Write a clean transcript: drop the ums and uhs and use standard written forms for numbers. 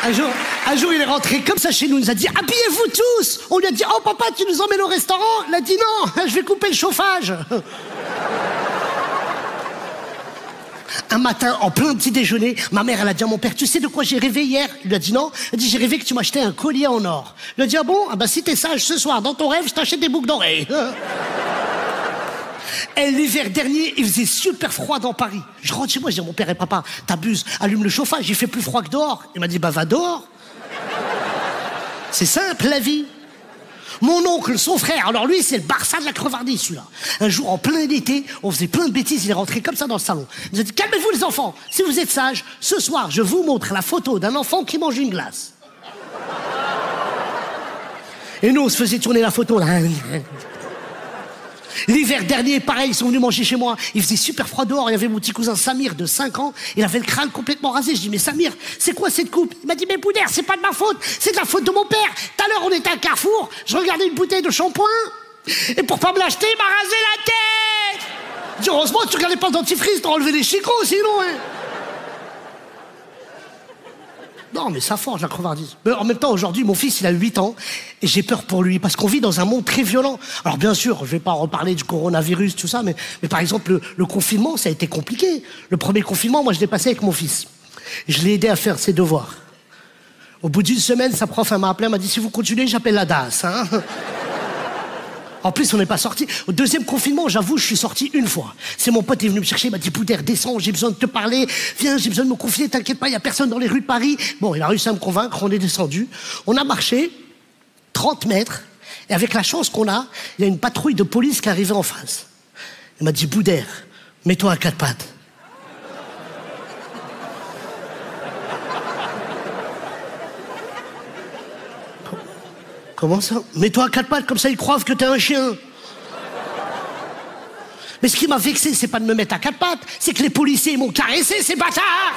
Un jour, il est rentré comme ça chez nous, il nous a dit « Habillez-vous tous !» On lui a dit « Oh papa, tu nous emmènes au restaurant ?» Il a dit « Non, je vais couper le chauffage !» Un matin, en plein petit déjeuner, ma mère, elle a dit à mon père « Tu sais de quoi j'ai rêvé hier ?» Il lui a dit « Non ». Elle dit « J'ai rêvé que tu m'achetais un collier en or. » Il a dit « Ah bon ? Ah bah si t'es sage, ce soir, dans ton rêve, je t'achète des boucles d'oreilles. » Et l'hiver dernier, il faisait super froid dans Paris. Je rentre chez moi, je dis à mon père et papa, t'abuses, allume le chauffage, il fait plus froid que dehors. Il m'a dit, bah va dehors. C'est simple, la vie. Mon oncle, son frère, alors lui, c'est le Barça de la crevardise, celui-là. Un jour, en plein été, on faisait plein de bêtises, il est rentré comme ça dans le salon. Il nous a dit, calmez-vous les enfants, si vous êtes sages, ce soir, je vous montre la photo d'un enfant qui mange une glace. Et nous, on se faisait tourner la photo, là. L'hiver dernier, pareil, ils sont venus manger chez moi. Il faisait super froid dehors. Il y avait mon petit cousin Samir de 5 ans. Il avait le crâne complètement rasé. Je dis, mais Samir, c'est quoi cette coupe? Il m'a dit, mais Boudère, c'est pas de ma faute. C'est de la faute de mon père. Tout à l'heure, on était à Carrefour. Je regardais une bouteille de shampoing. Et pour pas me l'acheter, il m'a rasé la tête. Je dis, heureusement, tu regardais pas le dentifrice. T'as enlevé les chicots, sinon, hein. Non, mais ça forge la crevardise. Mais en même temps, aujourd'hui, mon fils, il a 8 ans et j'ai peur pour lui parce qu'on vit dans un monde très violent. Alors bien sûr, je vais pas reparler du coronavirus, tout ça, mais par exemple, le confinement, ça a été compliqué. Le premier confinement, moi, je l'ai passé avec mon fils. Je l'ai aidé à faire ses devoirs. Au bout d'une semaine, sa prof, elle m'a appelé, elle m'a dit, si vous continuez, j'appelle la DAS, hein. En plus, on n'est pas sorti. Au deuxième confinement, j'avoue, je suis sorti une fois. C'est mon pote qui est venu me chercher, il m'a dit, Boudère, descends, j'ai besoin de te parler. Viens, j'ai besoin de me confier, t'inquiète pas, il n'y a personne dans les rues de Paris. Bon, il a réussi à me convaincre, on est descendu. On a marché 30 mètres, et avec la chance qu'on a, il y a une patrouille de police qui est arrivée en face. Il m'a dit, Boudère, mets-toi à 4 pattes. Comment ça? Mets-toi à 4 pattes, comme ça ils croient que t'es un chien. Mais ce qui m'a vexé, c'est pas de me mettre à 4 pattes, c'est que les policiers m'ont caressé, ces bâtards.